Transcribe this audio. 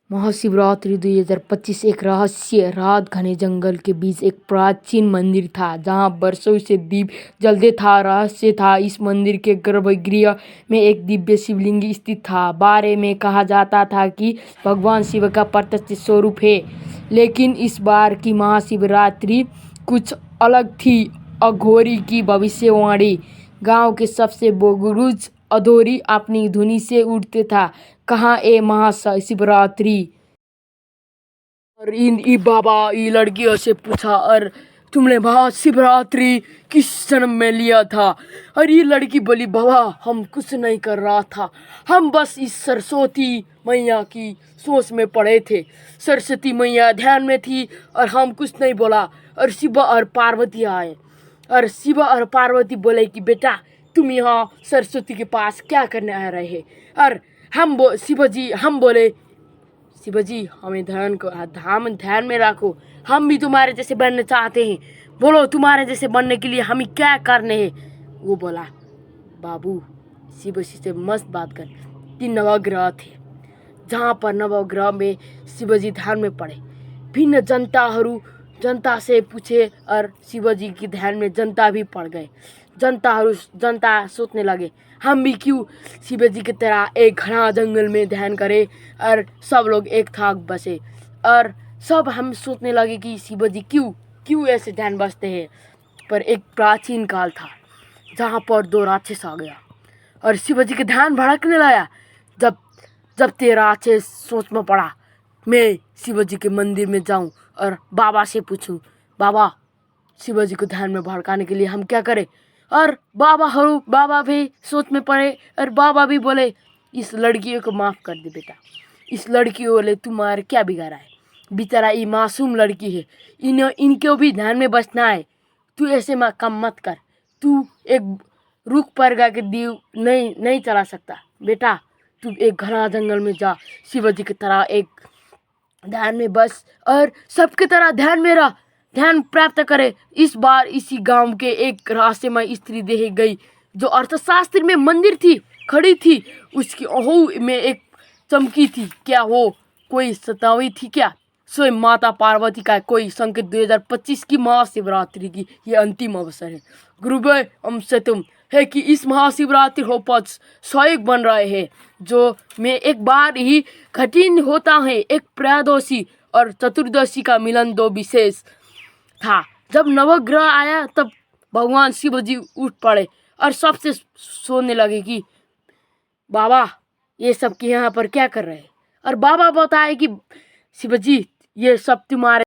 महाशिवरात्रि 2025 एक रहस्य रात घने जंगल के बीच एक प्राचीन मंदिर था जहां वर्षों से दीप जलते था। रहस्य था इस मंदिर के गर्भगृह में एक दिव्य शिवलिंग स्थित था। बारे में कहा जाता था कि भगवान शिव का प्रत्यक्ष स्वरूप है। लेकिन इस बार की महाशिवरात्रि कुछ अलग थी। अघोरी की भविष्यवाणी। गांव के सबसे बुजुर्ग अधोरी अपनी धुनी से उठते था। कहाँ ए महाशिवरात्रि। और इन बाबा ये लड़कियों से पूछा, और तुमने महाशिवरात्रि किस जन्म में लिया था? और ये लड़की बोली, बाबा हम कुछ नहीं कर रहा था, हम बस इस सरस्वती मैया की सोच में पड़े थे। सरस्वती मैया ध्यान में थी और हम कुछ नहीं बोला। और शिव और पार्वती आए और शिव और पार्वती बोले कि बेटा तुम यहाँ सरस्वती के पास क्या करने आ रहे हैं? और हम बोले शिवजी हमें ध्यान में रखो, हम भी तुम्हारे जैसे बनना चाहते हैं। बोलो तुम्हारे जैसे बनने के लिए हमें क्या करने हैं? वो बोला, बाबू शिवजी से मस्त बात कर। 3 नवग्रह थे जहाँ पर नवग्रह में शिवजी ध्यान में पड़े। भिन्न जनता से पूछे और शिवजी की ध्यान में जनता भी पड़ गए। जनता सोचने लगे, हम भी क्यों शिवजी की तरह एक घना जंगल में ध्यान करें। और सब लोग एक थाक बसे और सब हम सोचने लगे कि शिवजी क्यों ऐसे ध्यान बसते हैं। पर एक प्राचीन काल था जहाँ पर 2 राक्षस आ गया और शिवजी के ध्यान भड़कने लगा। जब ते राक्षस सोच में पड़ा, मैं शिवजी के मंदिर में जाऊं और बाबा से पूछूं, बाबा शिवजी को ध्यान में भड़काने के लिए हम क्या करें? और बाबा भी सोच में पड़े और बाबा भी बोले, इस लड़कियों को माफ़ कर दे बेटा। इस लड़की बोले तुम्हारे क्या बिगाड़ा है? बेचारा ये मासूम लड़की है, इनको भी ध्यान में बसना है। तू ऐसे काम मत कर। तू एक रुख पर गा के दीव नहीं चला सकता बेटा। तू एक घना जंगल में जा, शिवजी की तरह एक ध्यान में बस और सबकी तरह ध्यान प्राप्त करे। इस बार इसी गांव के एक रहस्यमय स्त्री देखी गई जो अर्थशास्त्र में मंदिर थी खड़ी थी। उसकी आंखों में एक चमकी थी। क्या वो कोई सतावी थी क्या? स्वयं माता पार्वती का कोई संकेत। 2025 की महाशिवरात्रि की ये अंतिम अवसर है। गुरुदेव हमसे तुम है कि इस महाशिवरात्रि हो पद सहायक बन रहे हैं जो में एक बार ही कठिन होता है। एक त्रयोदशी और चतुर्दशी का मिलन 2 विशेष था। जब नवग्रह आया तब भगवान शिवजी उठ पड़े और सबसे सोचने लगे कि बाबा ये सब के यहाँ पर क्या कर रहे हैं? और बाबा बताए कि शिवजी ये सब तुम्हारे